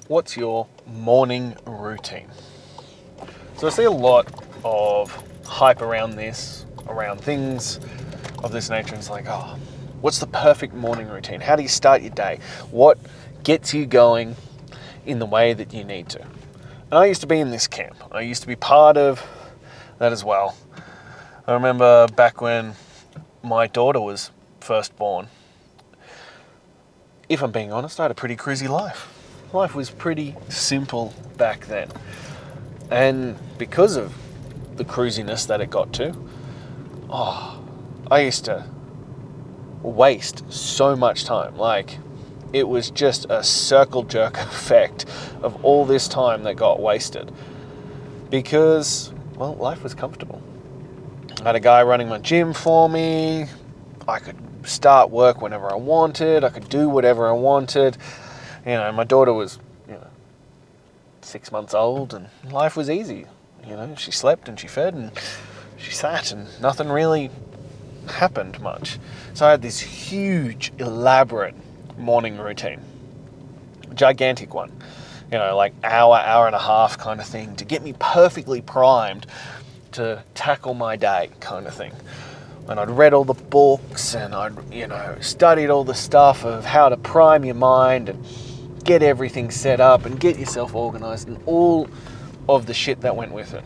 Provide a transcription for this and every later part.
what's your morning routine? So I see a lot of hype around this, around things of this nature. And it's like, oh, what's the perfect morning routine? How do you start your day? What gets you going in the way that you need to? And I used to be in this camp. I used to be part of that as well. I remember back when my daughter was first born. If I'm being honest, I had a pretty cruisy life. Life was pretty simple back then. And because of the cruisiness that it got to, I used to waste so much time. Like, it was just a circle jerk effect of all this time that got wasted. Because, well, life was comfortable. I had a guy running my gym for me. I could start work whenever I wanted. I could do whatever I wanted. My daughter was, 6 months old, and life was easy. She slept and she fed and she sat, and nothing really happened much. So I had this huge, elaborate morning routine. Gigantic one. Like hour and a half kind of thing to get me perfectly primed to tackle my day kind of thing. And I'd read all the books and I'd, studied all the stuff of how to prime your mind and get everything set up and get yourself organized and all of the shit that went with it.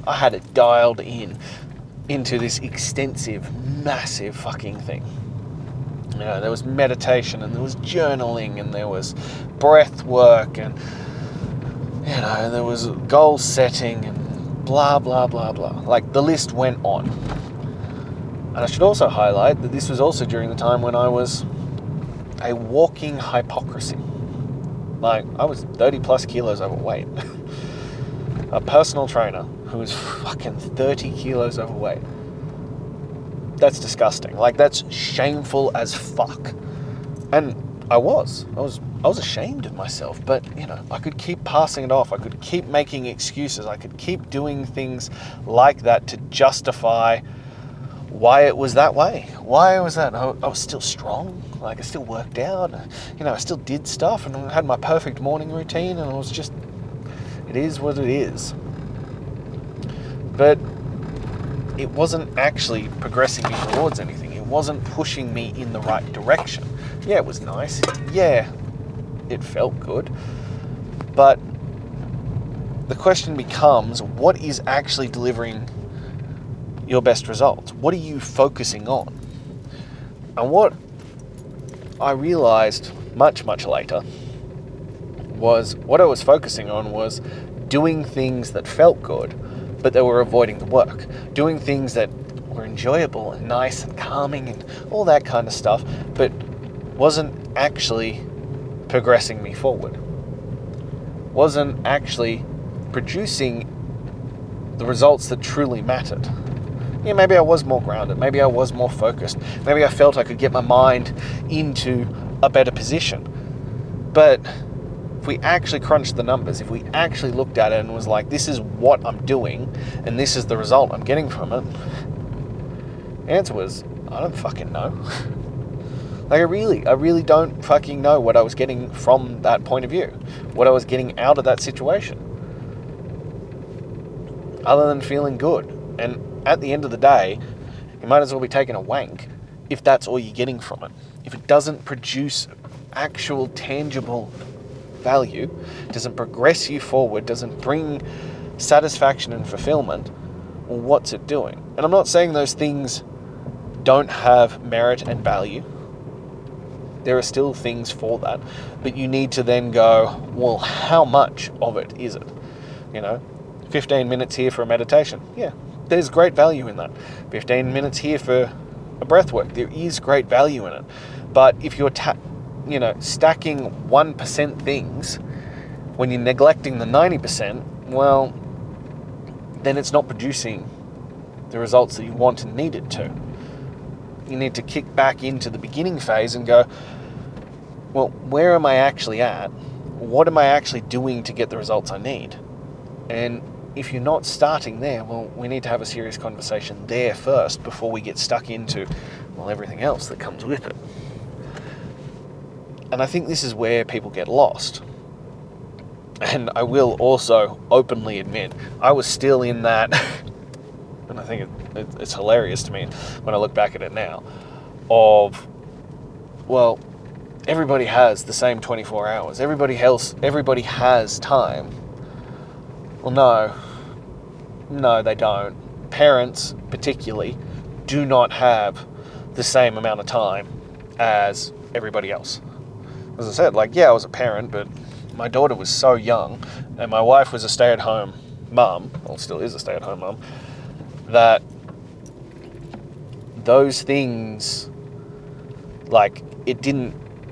I had it dialed into this extensive, massive fucking thing. There was meditation and there was journaling and there was breath work and, there was goal setting and blah, blah, blah, blah. Like, the list went on. And I should also highlight that this was also during the time when I was a walking hypocrisy. Like, I was 30 plus kilos overweight. A personal trainer who was fucking 30 kilos overweight. That's disgusting. Like, that's shameful as fuck. And I was ashamed of myself, but, I could keep passing it off. I could keep making excuses. I could keep doing things like that to justify why it was that way. Why was that? I was still strong. Like, I still worked out. I still did stuff and I had my perfect morning routine, and it is what it is. But it wasn't actually progressing me towards anything. It wasn't pushing me in the right direction. Yeah, it was nice. Yeah, it felt good. But the question becomes, what is actually delivering your best results? What are you focusing on? And what I realized much, much later was what I was focusing on was doing things that felt good, but they were avoiding the work. Doing things that were enjoyable and nice and calming and all that kind of stuff, but wasn't actually progressing me forward. Wasn't actually producing the results that truly mattered. Yeah, maybe I was more grounded. Maybe I was more focused. Maybe I felt I could get my mind into a better position. But if we actually crunched the numbers, if we actually looked at it and was like, this is what I'm doing and this is the result I'm getting from it, the answer was, I don't fucking know. Like, I really don't fucking know what I was getting from that point of view, what I was getting out of that situation, other than feeling good. And at the end of the day, you might as well be taking a wank if that's all you're getting from it. If it doesn't produce actual tangible value, doesn't progress you forward, doesn't bring satisfaction and fulfillment, well, what's it doing? And I'm not saying those things don't have merit and value. There are still things for that, but you need to then go, well, how much of it is it? 15 minutes here for a meditation. Yeah, there's great value in that. 15 minutes here for a breath work. There is great value in it. But if you're stacking 1% things when you're neglecting the 90%, well, then it's not producing the results that you want and need it to. You need to kick back into the beginning phase and go, well, where am I actually at? What am I actually doing to get the results I need? And if you're not starting there, well, we need to have a serious conversation there first before we get stuck into, well, everything else that comes with it. And I think this is where people get lost. And I will also openly admit, I was still in that, and I think it's hilarious to me when I look back at it now, of, well, everybody has the same 24 hours. Everybody has time. Well, no, they don't. Parents, particularly, do not have the same amount of time as everybody else. As I said, I was a parent, but my daughter was so young, and my wife was a stay-at-home mum, well, still is a stay-at-home mum, that those things,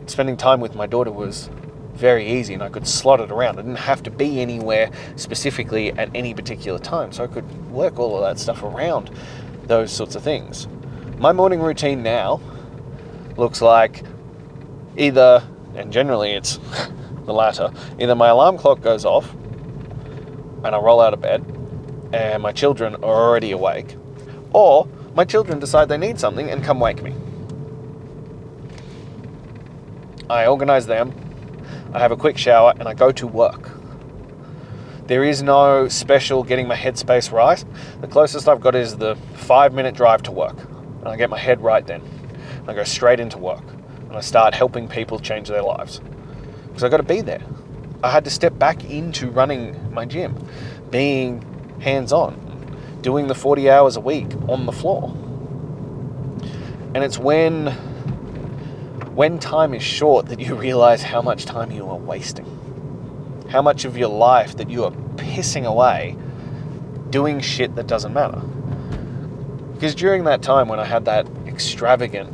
spending time with my daughter was very easy, and I could slot it around. I didn't have to be anywhere specifically at any particular time, so I could work all of that stuff around those sorts of things. My morning routine now looks like either, and generally it's the latter, either my alarm clock goes off and I roll out of bed and my children are already awake, or my children decide they need something and come wake me. I organize them, I have a quick shower, and I go to work. There is no special getting my headspace right. The closest I've got is the 5-minute drive to work, and I get my head right then. I go straight into work, and I start helping people change their lives. Because I've got to be there. I had to step back into running my gym, being hands-on, doing the 40 hours a week on the floor. And it's when time is short that you realize how much time you are wasting. How much of your life that you are pissing away doing shit that doesn't matter. Because during that time when I had that extravagant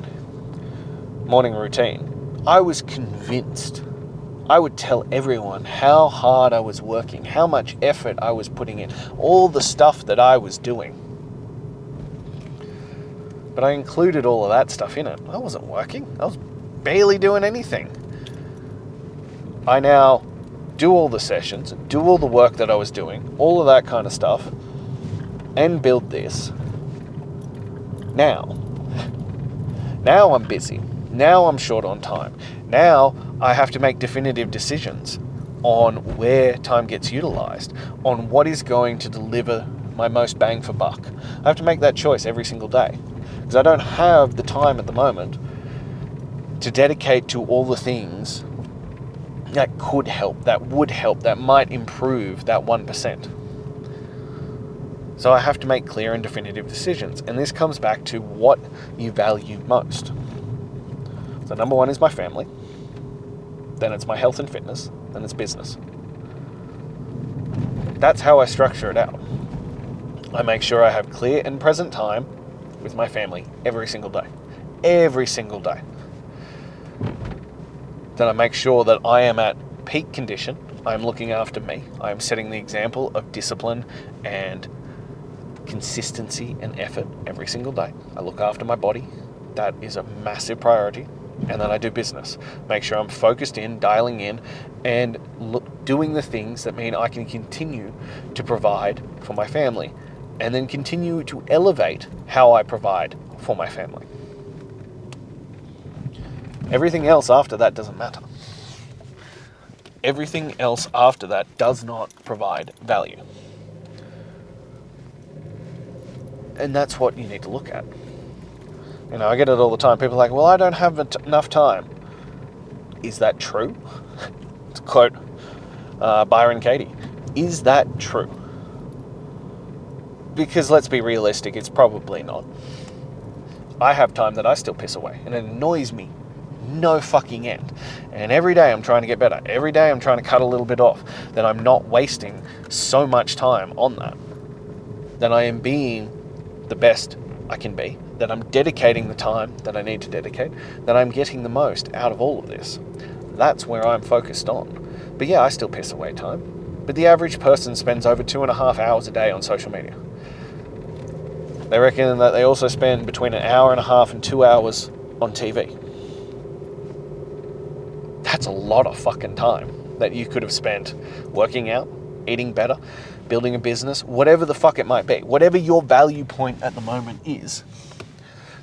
morning routine, I was convinced. I would tell everyone how hard I was working, how much effort I was putting in, all the stuff that I was doing. But I included all of that stuff in it. I wasn't working. I was barely doing anything. I now do all the sessions, do all the work that I was doing, all of that kind of stuff, and build this. Now I'm busy. Now I'm short on time. Now I have to make definitive decisions on where time gets utilized, on what is going to deliver my most bang for buck. I have to make that choice every single day, because I don't have the time at the moment to dedicate to all the things that could help, that would help, that might improve that 1%. So I have to make clear and definitive decisions. And this comes back to what you value most. So number one is my family. Then it's my health and fitness. Then it's business. That's how I structure it out. I make sure I have clear and present time with my family every single day. Every single day. Then I make sure that I am at peak condition. I'm looking after me. I'm setting the example of discipline and consistency and effort every single day. I look after my body. That is a massive priority. And then I do business. Make sure I'm focused in, dialing in, and doing the things that mean I can continue to provide for my family, and then continue to elevate how I provide for my family. Everything else after that doesn't matter. Everything else after that does not provide value. And that's what you need to look at. You know, I get it all the time. People are like, well, I don't have enough time. Is that true? To quote Byron Katie. Is that true? Because let's be realistic, it's probably not. I have time that I still piss away, and it annoys me no fucking end. And every day I'm trying to get better. Every day I'm trying to cut a little bit off. That I'm not wasting so much time on that. That I am being the best I can be. That I'm dedicating the time that I need to dedicate. That I'm getting the most out of all of this. That's where I'm focused on. But yeah, I still piss away time. But the average person spends over 2.5 hours a day on social media. They reckon that they also spend between 1.5 hours and 2 hours on TV. That's a lot of fucking time that you could have spent working out, eating better, building a business, whatever the fuck it might be. Whatever your value point at the moment is,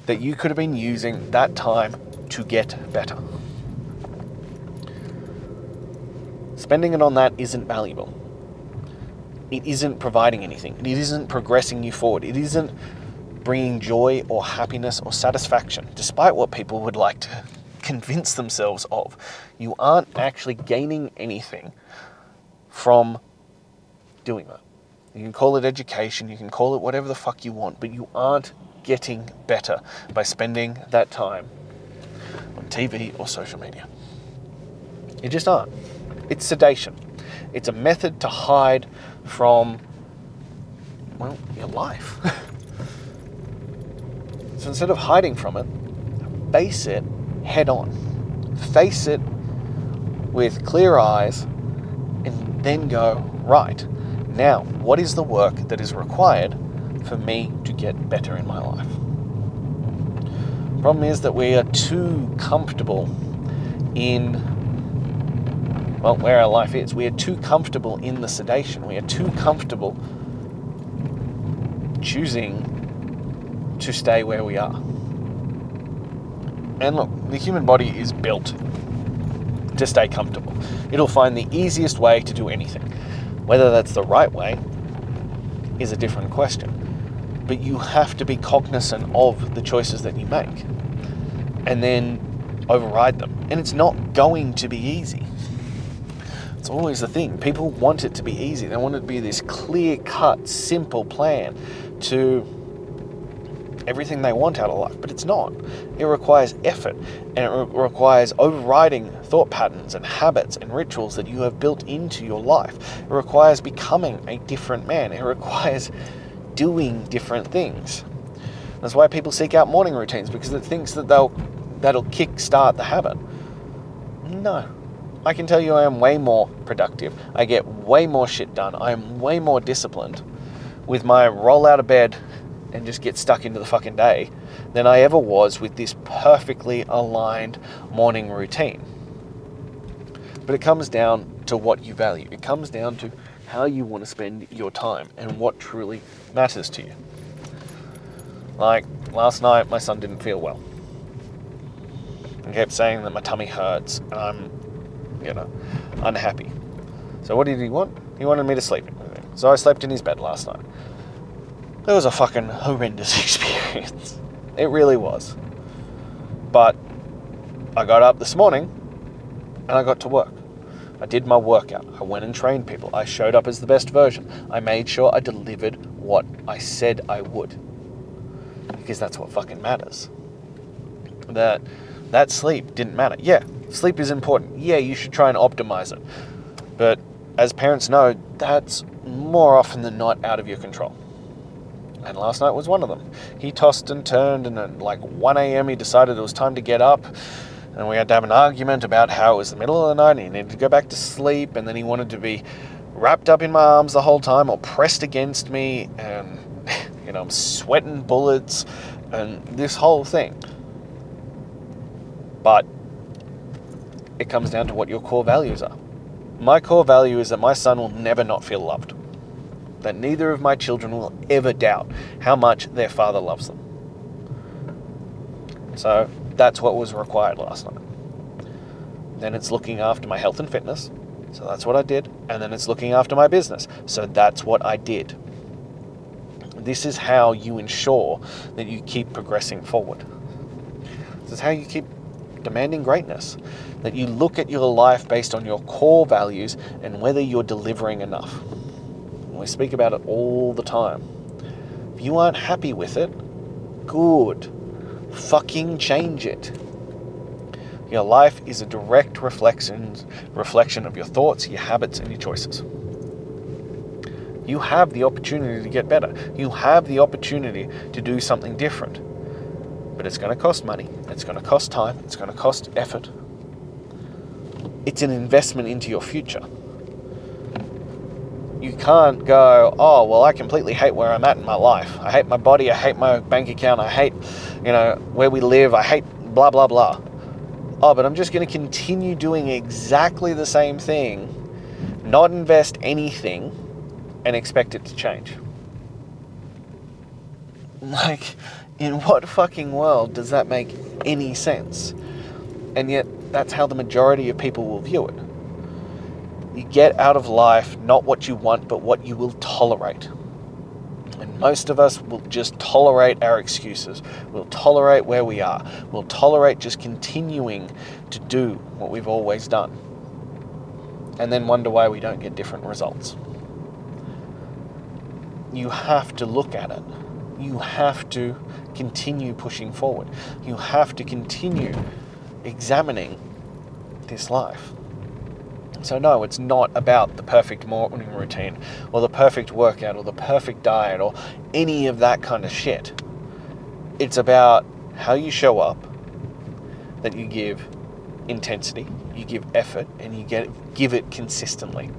that you could have been using that time to get better. Spending it on that isn't valuable. It isn't providing anything. It isn't progressing you forward. It isn't bringing joy or happiness or satisfaction, despite what people would like to convince themselves of. You aren't actually gaining anything from doing that. You can call it education, you can call it whatever the fuck you want, but you aren't getting better by spending that time on TV or social media. You just aren't. It's sedation. It's a method to hide from, well, your life. So instead of hiding from it, face it head on. Face it with clear eyes and then go, right, now what is the work that is required for me to get better in my life? Problem is that we are too comfortable in, well, where our life is. We are too comfortable in the sedation. We are too comfortable choosing to stay where we are. And look, the human body is built to stay comfortable. It'll find the easiest way to do anything. Whether that's the right way is a different question. But you have to be cognizant of the choices that you make and then override them. And it's not going to be easy. It's always the thing. People want it to be easy. They want it to be this clear-cut, simple plan to everything they want out of life, but it's not. It requires effort, and it requires overriding thought patterns and habits and rituals that you have built into your life. It requires becoming a different man. It requires doing different things. That's why people seek out morning routines, because it thinks that that'll kick-start the habit. No. I can tell you I am way more productive. I get way more shit done. I am way more disciplined with my roll out of bed and just get stuck into the fucking day than I ever was with this perfectly aligned morning routine. But it comes down to what you value. It comes down to how you want to spend your time and what truly matters to you. Like last night, my son didn't feel well. He kept saying that my tummy hurts and I'm, unhappy. So what did he want? He wanted me to sleep. So I slept in his bed last night. It was a fucking horrendous experience. It really was. But I got up this morning and I got to work. I did my workout. I went and trained people. I showed up as the best version. I made sure I delivered what I said I would. Because that's what fucking matters. That sleep didn't matter. Yeah, sleep is important. Yeah, you should try and optimize it. But as parents know, that's more often than not out of your control. And last night was one of them. He tossed and turned, and at like 1 a.m. he decided it was time to get up. And we had to have an argument about how it was the middle of the night and he needed to go back to sleep. And then he wanted to be wrapped up in my arms the whole time or pressed against me. And, I'm sweating bullets and this whole thing. But it comes down to what your core values are. My core value is that my son will never not feel loved. That neither of my children will ever doubt how much their father loves them. So that's what was required last night. Then it's looking after my health and fitness. So that's what I did. And then it's looking after my business. So that's what I did. This is how you ensure that you keep progressing forward. This is how you keep demanding greatness. That you look at your life based on your core values and whether you're delivering enough. We speak about it all the time. If you aren't happy with it, good. Fucking change it. Your life is a direct reflection of your thoughts, your habits, and your choices. You have the opportunity to get better. You have the opportunity to do something different. But it's going to cost money. It's going to cost time. It's going to cost effort. It's an investment into your future. You can't go, oh, well, I completely hate where I'm at in my life. I hate my body. I hate my bank account. I hate, where we live. I hate blah, blah, blah. Oh, but I'm just going to continue doing exactly the same thing, not invest anything, and expect it to change. Like, in what fucking world does that make any sense? And yet, that's how the majority of people will view it. You get out of life not what you want, but what you will tolerate. And most of us will just tolerate our excuses. We'll tolerate where we are. We'll tolerate just continuing to do what we've always done. And then wonder why we don't get different results. You have to look at it. You have to continue pushing forward. You have to continue examining this life. So no, it's not about the perfect morning routine or the perfect workout or the perfect diet or any of that kind of shit. It's about how you show up, that you give intensity, you give effort, and you give it consistently.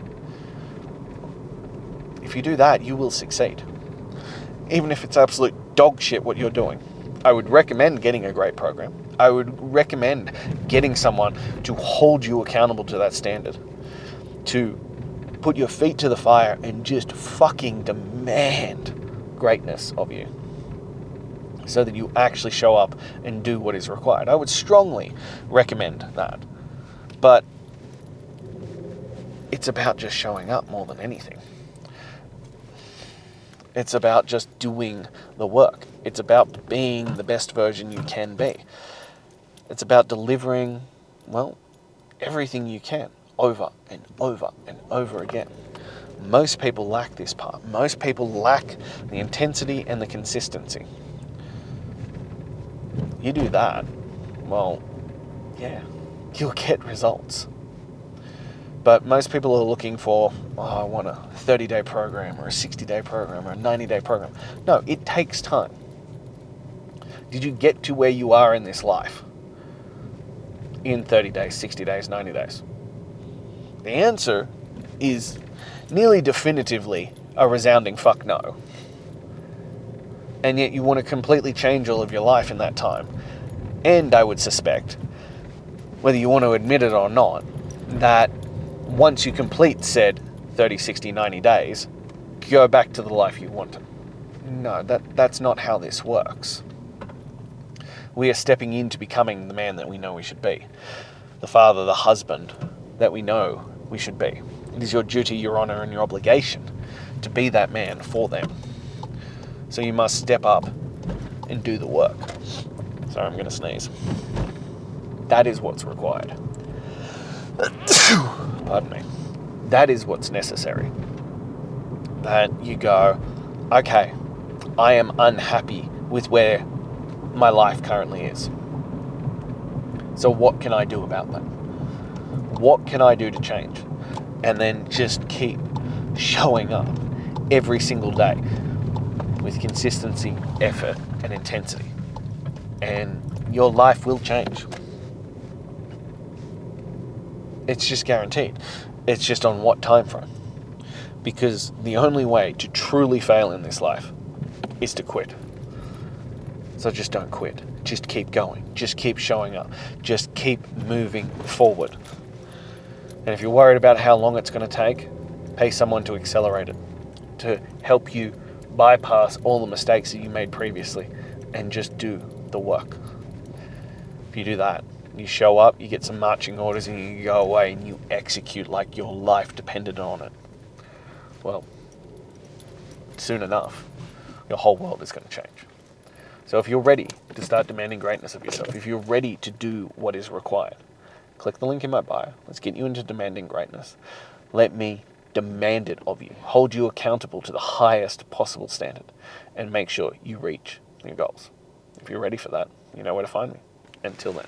If you do that, you will succeed. Even if it's absolute dog shit what you're doing. I would recommend getting a great program. I would recommend getting someone to hold you accountable to that standard. To put your feet to the fire and just fucking demand greatness of you. So that you actually show up and do what is required. I would strongly recommend that. But it's about just showing up more than anything. It's about just doing the work. It's about being the best version you can be. It's about delivering, well, everything you can over and over and over again. Most people lack this part. Most people lack the intensity and the consistency. You do that, well, yeah, you'll get results. But most people are looking for, I want a 30-day program or a 60-day program or a 90-day program. No, it takes time. Did you get to where you are in this life in 30 days, 60 days, 90 days? The answer is nearly definitively a resounding fuck no. And yet you want to completely change all of your life in that time. And I would suspect, whether you want to admit it or not, that once you complete said 30, 60, 90 days, go back to the life you wanted. No, that's not how this works. We are stepping into becoming the man that we know we should be. The father, the husband that we know we should be. It is your duty, your honor, and your obligation to be that man for them. So you must step up and do the work. Sorry, I'm going to sneeze. That is what's required. Pardon me. That is what's necessary. That you go, okay, I am unhappy with where my life currently is. So what can I do about that? What can I do to change? And then just keep showing up every single day with consistency, effort, and intensity. And your life will change. It's just guaranteed. It's just on what time frame. Because the only way to truly fail in this life is to quit. So just don't quit. Just keep going. Just keep showing up. Just keep moving forward. And if you're worried about how long it's going to take, pay someone to accelerate it, to help you bypass all the mistakes that you made previously and just do the work. If you do that, you show up, you get some marching orders, and you go away and you execute like your life depended on it. Well, soon enough, your whole world is going to change. So if you're ready to start demanding greatness of yourself, if you're ready to do what is required, click the link in my bio. Let's get you into demanding greatness. Let me demand it of you. Hold you accountable to the highest possible standard and make sure you reach your goals. If you're ready for that, you know where to find me. Until then.